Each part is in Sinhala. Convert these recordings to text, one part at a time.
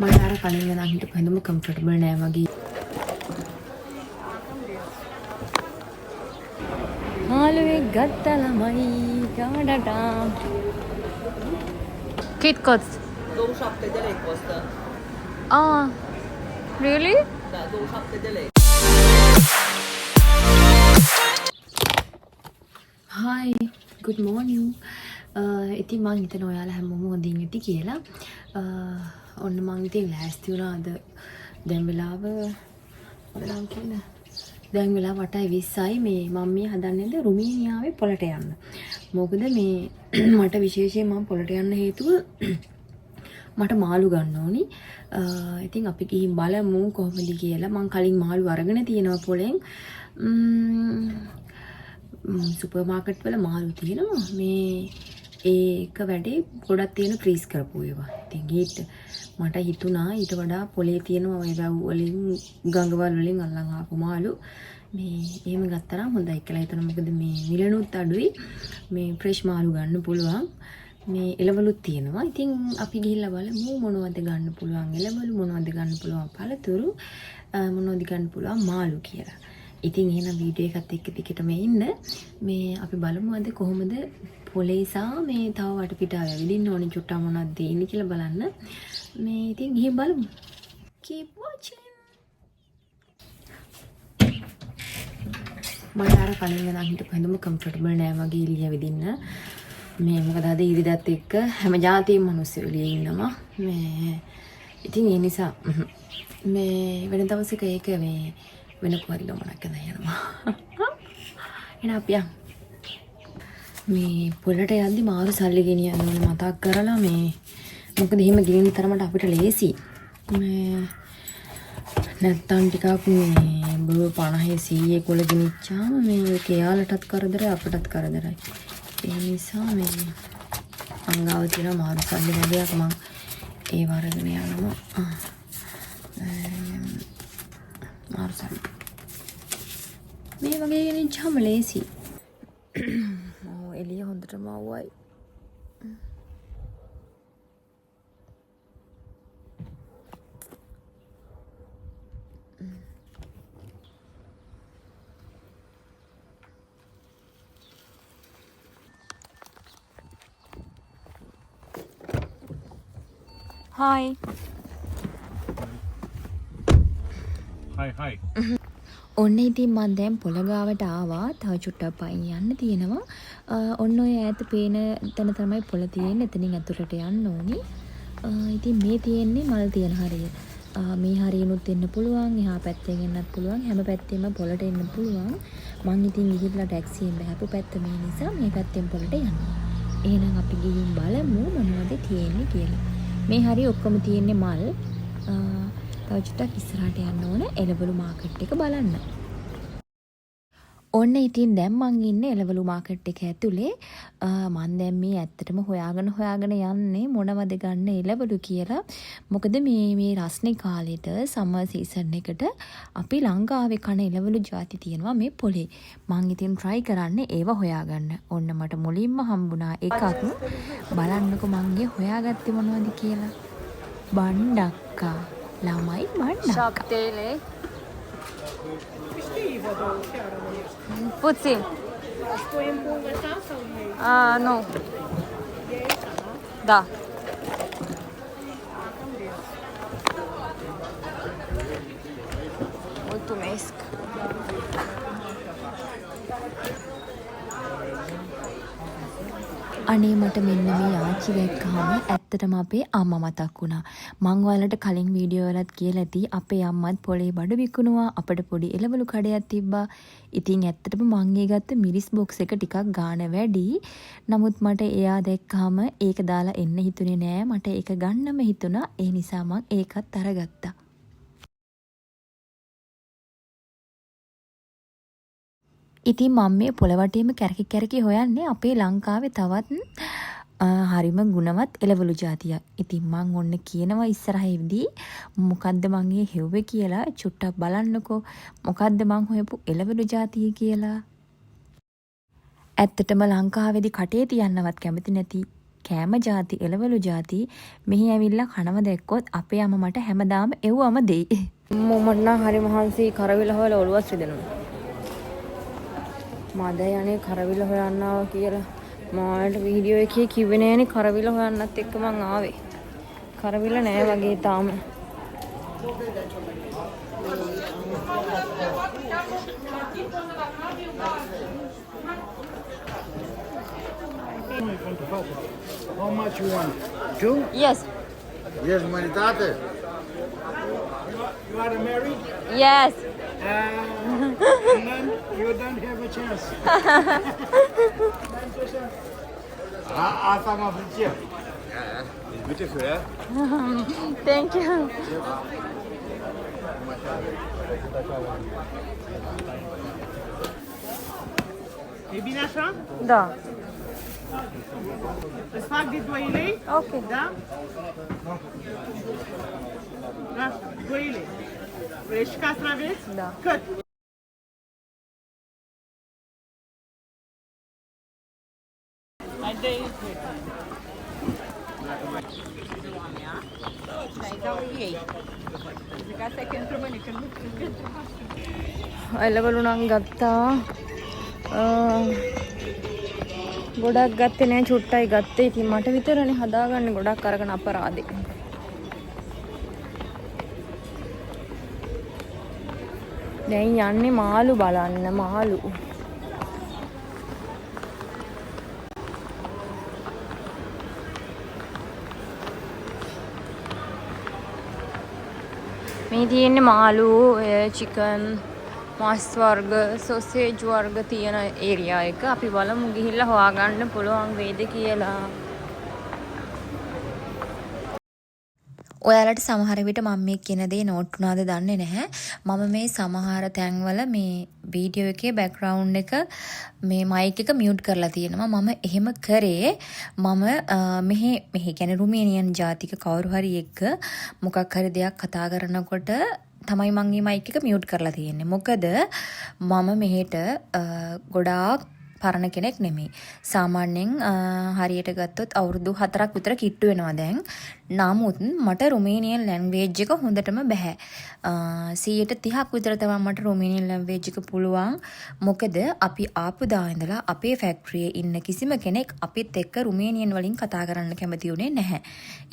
මට අර කලින් ඉඳන් හිටපු හැඳුම කම්ෆර්ටබල් නෑ වගේ. මාළුවේ ගත්ත ළමයි ගාඩටා. KitKats. Două șapte de lei costă. Ah, really? Da, 27 de lei. Hi, good morning. ඉතින් මං හිතන ඔයාලා හැමෝම හොඳින් ඉති කියලා. ඔන්න මං ඉතින් ලෑස්ති වුණා අද දැන් වෙලාව කියන්නේ දැන් වෙලාව 8:20යි මේ මම මේ හදන්නේද රුමේනියාවේ පොළට යන්න. මොකද මේ මට විශේෂයෙන් මම පොළට යන්න හේතුව මට මාළු ගන්න ඕනි. ඉතින් අපි ගිහින් බලමු කොහොමද කියලා. මං කලින් මාළු අරගෙන තියෙනවා පොළෙන්. සුපර් මාකට් වල මාළු තියෙනවා. මේ ඒක වැඩේ ගොඩක් තියෙන ෆ්‍රීස් කරපු ඒවා. ඉතින් ඊට මට හිතුණා ඊට වඩා පොලේ තියෙනවා ඔය වැව් වලින් ගඟවල් වලින් අල්ලන් ආපු මාළු මේ එහෙම ගත්තා නම් හොඳයි කියලා හිතනවා. මොකද මේ මිලනුත් අඩුයි. මේ ෆ්‍රෙෂ් මාළු ගන්න පුළුවන්. මේ එළවලුත් තියෙනවා. ඉතින් අපි ගිහිල්ලා බලමු මොනවද ගන්න පුළුවන් එළවලු මොනවද ගන්න පුළුවන් පළතුරු මොනවද ගන්න පුළුවන් මාළු කියලා. ඉතින් එහෙනම් වීඩියෝ එකත් එක්ක ටිකටම ඉන්න. මේ අපි බලමු අද කොහොමද පොලේසා මේ තව වටපිටාව ඇවිදින්න ඕනේ චුට්ටක් මොනවද දෙන්නේ කියලා බලන්න. මේ ඉතින් ගිහින් බලමු. Keep watching. මට අර කලින් ඉඳන් හිටපු හැඳුම කම්ෆර්ටබල් නෑ වගේ එළිය ඇවිදින්න. මේ මොකද අද ඉරිදත් එක්ක හැම ජාතියෙම මිනිස්සු එළියේ ඉන්නවා. මේ ඉතින් ඒ නිසා මේ වෙන දවසක ඒක මේ වෙන කොහරි ගමනක් යන යනවා. එහෙනම් අපි යමු. මේ පොළට යද්දි මාරු සල්ලි ගෙනියන්න ඕනේ මතක් කරලා මේ මොකද එහෙම ගෙනින්න තරමට අපිට ලේසි. මේ නැත්තම් ටිකක් මේ බව 50 100 කොල ගෙනිච්චාම මේ කෙයාලටත් කරදරයි අපටත් කරදරයි. ඒ නිසා මේ අංගාව තියෙන මාරු සල්ලි වගේක් මම ඒ වරගෙන යනවා. මාරු සල්ලි මේ වගේ ගෙනිච්චාම ලේසි. එළිය හොඳටම අවුවයි. Hi. Hi. ඔන්න ඉතින් මම දැන් පොළ ගාවට ආවා. තව චුට්ටක් පයින් යන්න තියෙනවා. ඔන්න ඔය ඈත පේන තැන තමයි පොළ තියෙන්නේ. එතනින් ඇතුළට යන්න ඕනි. ඉතින් මේ තියෙන්නේ මල් තියෙන හරිය. මේ හරියනුත් එන්න පුළුවන්. එහා පැත්තෙන් එන්නත් පුළුවන්. හැම පැත්තෙම පොළට එන්න පුළුවන්. මං ඉතින් ගිහිල්ලා ටැක්සියෙන් බහැපු පැත්ත මේ නිසා මේ පැත්තෙන් පොළට යනවා. එහෙනම් අපි ගිහින් බලමු මොනවද තියෙන්නේ කියලා. මේ හරිය ඔක්කොම තියෙන්නේ මල්. තව චුට්ටක් ඉස්සරහට යන්න ඕන එළවලු මාකට් එක බලන්න. ඔන්න ඉතින් දැන් මං ඉන්නේ එළවලු මාකට් එක ඇතුලේ. මං දැන් මේ ඇත්තටම හොයාගෙන යන්නේ මොනවද ගන්න එළවලු කියලා. මොකද මේ රස්නේ කාලෙට සමර් සීසන් එකට අපි ලංකාවේ කන එළවලු ಜಾති තියෙනවා මේ පොලේ. මං ඉතින් try කරන්නේ ඒව හොයාගන්න. ඔන්න මට මුලින්ම හම්බුණා එකක්. බලන්නකො මං හොයාගත්තේ මොනවද කියලා. බණ්ඩක්කා lamai banda. Șaptele. Puțin. Spui în pungă ta sau mai? Nu. Da. Mulțumesc. අනේ මට මෙන්න මේ ආච්චි දැක්කම ඇත්තටම අපේ අම්මා මතක් වුණා. මං ඔයාලට කලින් වීඩියෝ වලත් කියලා ඇති අපේ අම්මත් පොලේ බඩු විකුණුවා. අපිට පොඩි එළවලු කඩයක් තිබ්බා. ඉතින් ඇත්තටම මං ඒ ගත්ත මිරිස් බොක්ස් එක ටිකක් ගාණ වැඩි. නමුත් මට එයා දැක්කම ඒක දාලා එන්න හිතුනේ නෑ. මට ඒක ගන්නම හිතුණා. ඒ නිසා මං ඒකත් අරගත්තා. ඉතින් මම මේ පොළවටේම කැරකි හොයන්නේ අපේ ලංකාවේ තවත් හරිම ගුණවත් එළවලු జాතියක්. ඉතින් මං ඔන්න කියනවා ඉස්සරහෙදී මොකද්ද මං හෙව්වේ කියලා චුට්ටක් බලන්නකෝ. මොකද්ද මං හොයපු එළවලු జాතිය කියලා. ඇත්තටම ලංකාවේදී කටේ තියන්නවත් කැමති නැති කෑම ಜಾති එළවලු ಜಾති මෙහි ඇවිල්ලා කනව දැක්කොත් අපේ අම්මා මට හැමදාම එව්වම දෙයි. මට නම් හරි මහන්සි කරවිල හොයලා ඔළුවත් රිදෙනවා. මද යන්නේ කරවිල හොයන්න ආවා කියලා. මාට වීඩියෝ එකේ කිව්වේ නෑනේ කරවිල හොයන්නත් එක්ක මං ආවේ. කරවිල නෑ වගේ තාම. How much you want? 2? Yes. Yes, humanitate. You are married? Yes. And then you don't have a chance. Asam Afrika. Yeah, it's beautiful, yeah? Thank you. Baby Nasha? Da. Das fragt die Duele? Okay. Da? Nasha, Duele. Vrei și ca să aveți? Da. Cât? එළවලු නම් ගත්තා. ගොඩක් ගත්තේ නෑ චුට්ටයි ගත්තේ. ඉතින් මට විතරනේ හදාගන්නේ ගොඩක් අරගෙන අපරාදේ. දැන් යන්නේ මාළු බලන්න මාළු. මේ තියෙන්නේ මාළු, චිකන්, මාස් වර්ග, සොසේජ් වර්ග තියෙන ඒරියා එක. අපි බලමු ගිහිල්ලා හොයාගන්න පුළුවන් වේද කියලා. ඔයාලට සමහර විට මම මේ කියන දේ නෝට් වුණාද දන්නේ නැහැ. මම මේ සමහර තැන්වල මේ වීඩියෝ එකේ බෑග්ග්‍රවුන්ඩ් එක මේ මයික් එක මියුට් කරලා තියෙනවා. මම එහෙම කරේ මම මෙහි කියන්නේ රුමේනියන් ජාතික කවුරු හරි එක්ක මොකක් හරි දෙයක් කතා කරනකොට තමයි මම මේ මයික් එක මියුට් කරලා තියෙන්නේ. මොකද මම මෙහෙට ගොඩාක් පරණ කෙනෙක් නෙමෙයි. සාමාන්‍යයෙන් හරියට ගත්තොත් අවුරුදු 4ක් විතර කිට්ටු වෙනවා දැන්. නමුත් මට රුමේනියන් ලැන්ග්වේජ් එක හොඳටම බෑ. 30ක් විතර තමයි මට රුමේනියන් ලැන්ග්වේජ් එක පුළුවන්. මොකද අපි ආපු දා ඉඳලා අපේ ෆැක්ටරියේ ඉන්න කිසිම කෙනෙක් අපිත් එක්ක රුමේනියන් වලින් කතා කරන්න කැමති උනේ නැහැ.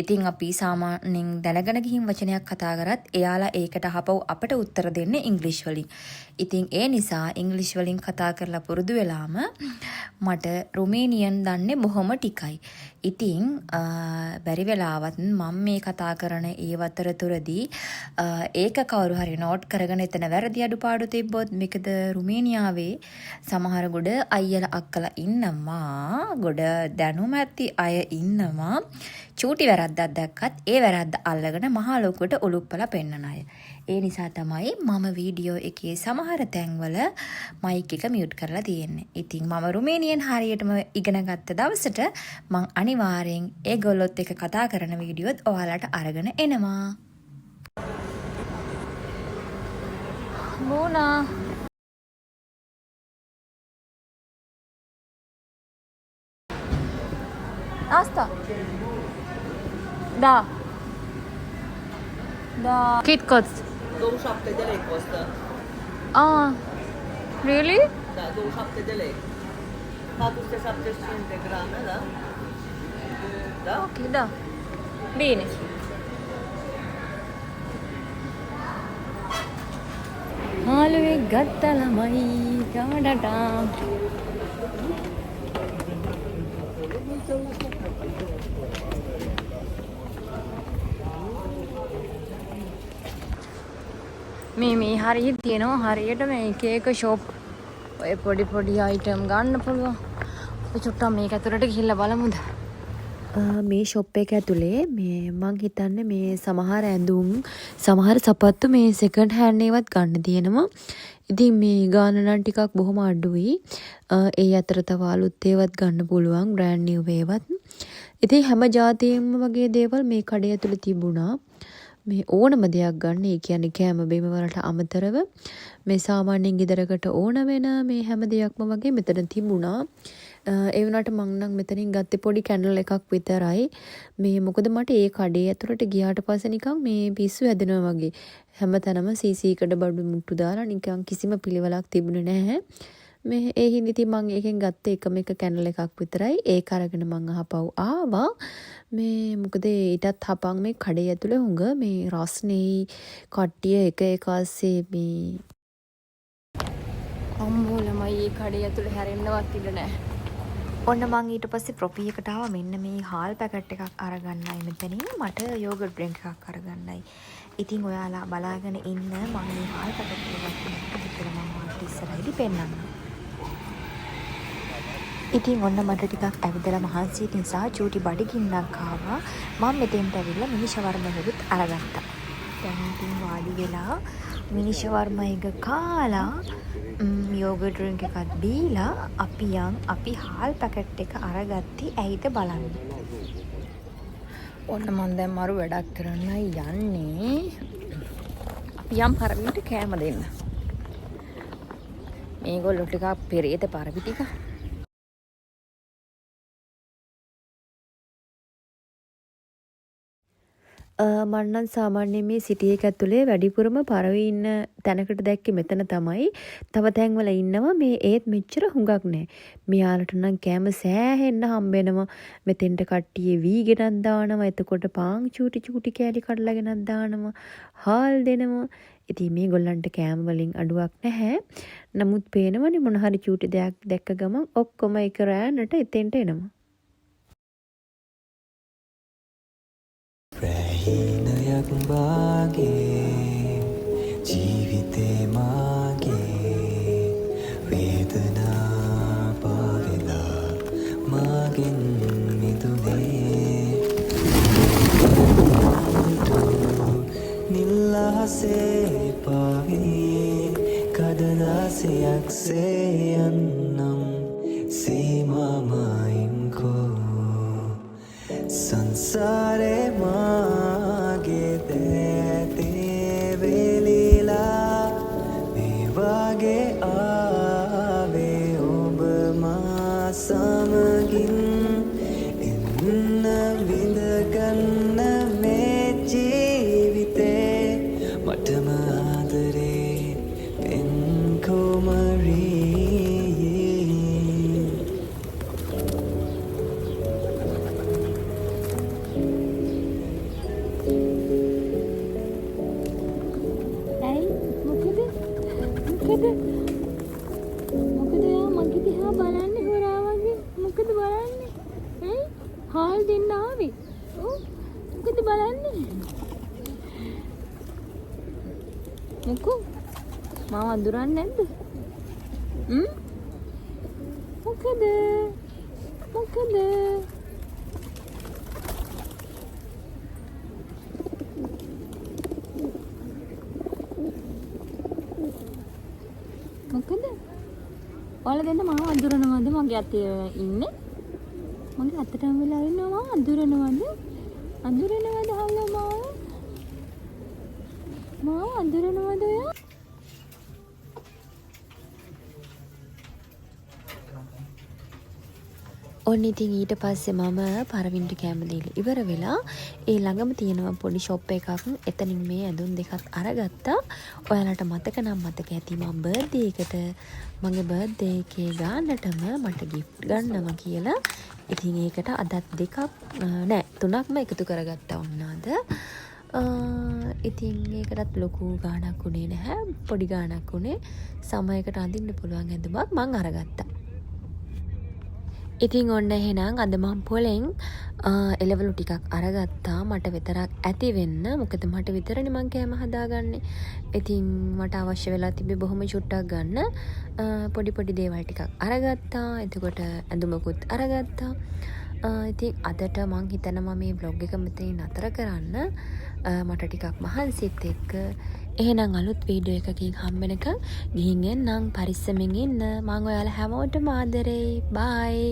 ඉතින් අපි සාමාන්‍යයෙන් දැනගෙන ගිහින් වචනයක් කතා කරත් එයාලා ඒකට අහපව් අපට උත්තර දෙන්නේ ඉංග්‍රීසි වලින්. ඉතින් ඒ නිසා ඉංග්‍රීසි වලින් කතා කරලා පුරුදු වෙලාම මට රුමේනියන් දන්නේ බොහොම ටිකයි. ඉතින් බැරි වෙලාවත් මම මේ කතා කරන ඒ වතරතුරදී ඒක කවුරු හරි නෝට් කරගෙන එතන වැරදි අඩුපාඩු තිබ්බොත් මේකද රුමේනියාවේ සමහර ගොඩ අයියලා අක්කලා ඉන්නවා. ගොඩ දැනුම ඇති අය ඉන්නවා. චූටි වැරද්දක් දැක්කත් ඒ වැරද්ද අල්ලගෙන මහා ලොකුවට උලුප්පලා පෙන්නන අය. ඒ නිසා තමයි මම වීඩියෝ එකේ සමහර තැන්වල මයික් එක මියුට් කරලා තියෙන්නේ. ඉතින් මම රුමේනියන් හරියටම ඉගෙන ගත්ත දවසට මං අනිවාර්යෙන් ඒගොල්ලොත් එක්ක කතා කරන වීඩියෝත් ඔයාලට අරගෙන එනවා. මෝනා Asta. Da. Da. KitKats. 27 de lei costă. Ah. Really? Da, 27 de lei. 475 de grame, da? Da? Okay, da. Bine. මාළුවේ ගත්ත ළමයි ඩාඩා මේ හරිය තියෙනවා හරියට මේ එක ෂොප් ඔය පොඩි අයිටම් ගන්න පුළුවන්. අපි චුට්ටක් මේක ඇතුළට ගිහිල්ලා බලමුද? මේ ෂොප් එක ඇතුලේ මේ මං හිතන්නේ මේ සමහර ඇඳුම් සමහර සපත්තු මේ සෙකන්ඩ් හෑන්ඩ් ඒවත් ගන්න තියෙනවා. ඉතින් මේ ගාන නම් ටිකක් බොහොම අඩුයි. ඒ අතර තව අලුත් ඒවත් ගන්න පුළුවන් බ්‍රෑන්ඩ් නිව් ඒවත්. ඉතින් හැම જાතියෙම වගේ දේවල් මේ කඩේ ඇතුලේ තිබුණා. මේ ඕනම දෙයක් ගන්න. ඒ කියන්නේ කෑම බීම වලට අමතරව මේ සාමාන්‍යයෙන් ගෙදරකට ඕන වෙන මේ හැම දෙයක්ම වගේ මෙතන තිබුණා. ඒ වුණාට මං නම් මෙතනින් ගත්තේ පොඩි කැන්ඩල් එකක් විතරයි. මේ මොකද මට ඒ කඩේ ඇතුළට ගියාට පස්සේ නිකන් මේ පිස්සු හැදෙනවා වගේ. හැමතැනම සීසීකඩ බඩු මුට්ටු දාලා නිකන් කිසිම පිළිවෙලක් තිබුණේ නැහැ. මේ ඒ හින්දා ඉතින් මං ඒකෙන් ගත්තේ එකම එක කැන්ඩල් එකක් විතරයි. ඒක අරගෙන මං අහපව් ආවා. මේ මොකද ඊටත් හපන් මේ කඩේ ඇතුලේ හුඟ මේ රස්නේ කට්ටිය එක එකස්සේ මේ අම්බෝලමයි ඒ කඩේ ඇතුලේ හැරෙන්නවත් ඉඩ නැහැ. ඔන්න මං ඊට පස්සේ ප්‍රොපි එකට ආවා. මෙන්න මේ හාල් පැකට් එකක් අරගන්නයි මෙතනින්. මට යෝගට් ඩ්‍රින්ක් එකක් අරගන්නයි. ඉතින් ඔයාලා බලාගෙන ඉන්න මම මේ හාල් පැකට් එකක් විතර මම ඔයාලට ඉස්සරහදී පෙන්නන්නම්. ඉතින් ඔන්න මට ටිකක් ඇවිදලා මහන්සි නිසා චූටි බඩගින්නක් ආවා. මම මෙතෙන්ට ඇවිල්ලා මිනි ෂවර්ම එකකුත් අරගත්තා. දැන් ඉතින් වාඩි වෙලා මිනි ෂවර්ම එක කාලා යෝගට් ඩ්‍රින්ක් එකක් බීලා අපි හාල් පැකට් එක අරගත්තී ඇයිද බලන්න. ඔන්න මම දැන් මරු වැඩක් කරන්නයි යන්නේ. අපි යම් පරවිට කෑම දෙන්න. මේගොල්ලෝ ටිකක් පෙරේත පරවි ටික. මන්නම් සාමාන්‍යයෙන් මේ සිටි එක ඇතුලේ වැඩිපුරම පරවි ඉන්න තැනකට දැක්කේ මෙතන තමයි. තව තැන්වල ඉන්නවා මේ ඒත් මෙච්චර හුඟක් නෑ. මෙයාලට නම් කෑම සෑහෙන්න හම්බෙනවා. මෙතෙන්ට කට්ටිය වී ගෙනත් දානවා. එතකොට පාන් චූටි කෑලි කඩලා ගෙනත් දානවා. හාල් දෙනවා. ඉතින් මේගොල්ලන්ට කෑම වලින් අඩුවක් නැහැ. නමුත් පේනවනේ මොන හරි චූටි දෙයක් දැක්ක ගමන් ඔක්කොම එක රෑනට එතෙන්ට එනවා. ප්‍රහීනයක් වාගේ ජීවිතේ මාගේ වේදනා පාවෙලා මාගෙන් මිදුනේ නිල්ලහසේ පාවේ කඩදාසියක්සේ යන්නම් සීමාමයින්කෝ සංසාරේ මාගේ දැතේ වෙලිලා මේ වගේ ආවේ ඔබ මා සමගින් එන්න විඳගන්න මේ ජීවිතේ මටම ආදරේ පෙන් කුමරී. මොකද යා මගේ දිහා බලන්නේ හොරා වගේ. මොකද බලන්නේ? හාල් දෙන්න ආවේ. මොකද බලන්නේ? මොකෝ? මාව අඳුරන්නේ නැද්ද? මොකද? මොකද? මොකද? ඔයාලා දෙන්න මාව අඳුරනවද මගේ අතේ ඉන්නේ? මගේ අතටම වෙලා ඉන්නවා අඳුරනවද? අඳුරනවද හල්ලා මාව? මාව අඳුරනවද ඔයා? ඔන්න ඉතින් ඊට පස්සේ මම පරවින්ට කෑම දීලා ඉවර වෙලා ඒ ළඟම තියෙනවා පොඩි ෂොප් එකක්. එතනින් මේ ඇඳුම් දෙකක් අරගත්තා. ඔයාලට මතක නම් මතක ඇති මම බර්ත්ඩේ එකට මගේ බර්ත්ඩේ එකේ ගානටම මට gift ගන්නවා කියලා. ඉතින් ඒකට අදත් දෙකක් නෑ තුනක්ම එකතු කරගත්තා වුණාද. ඉතින් ඒකටත් ලොකු ගාණක් උනේ නැහැ. පොඩි ගාණක් උනේ. සමයකට අඳින්න පුළුවන් ඇඳුමක් මං අරගත්තා. ඉතින් ඔන්න එහෙනම් අද මම පොලෙන් එළවලු ටිකක් අරගත්තා මට විතරක් ඇති වෙන්න. මොකද මට විතරනේ මං කෑම හදාගන්නේ. ඉතින් මට අවශ්‍ය වෙලා තිබ්බේ බොහොම චුට්ටක් ගන්න. පොඩි දේවල් ටිකක් අරගත්තා. එතකොට ඇඳුමකුත් අරගත්තා. ඉතින් අදට මං හිතනවා මේ vlog එක මෙතනින් නතර කරන්න. මට ටිකක් මහන්සිත් එක්ක. එහෙනම් අලුත් වීඩියෝ එකකින් හම්බෙනකන් ගිහින් එන්නම් පරිස්සමෙන් ඉන්න. මම ඔයාලා හැමෝටම ආදරෙයි. බයි.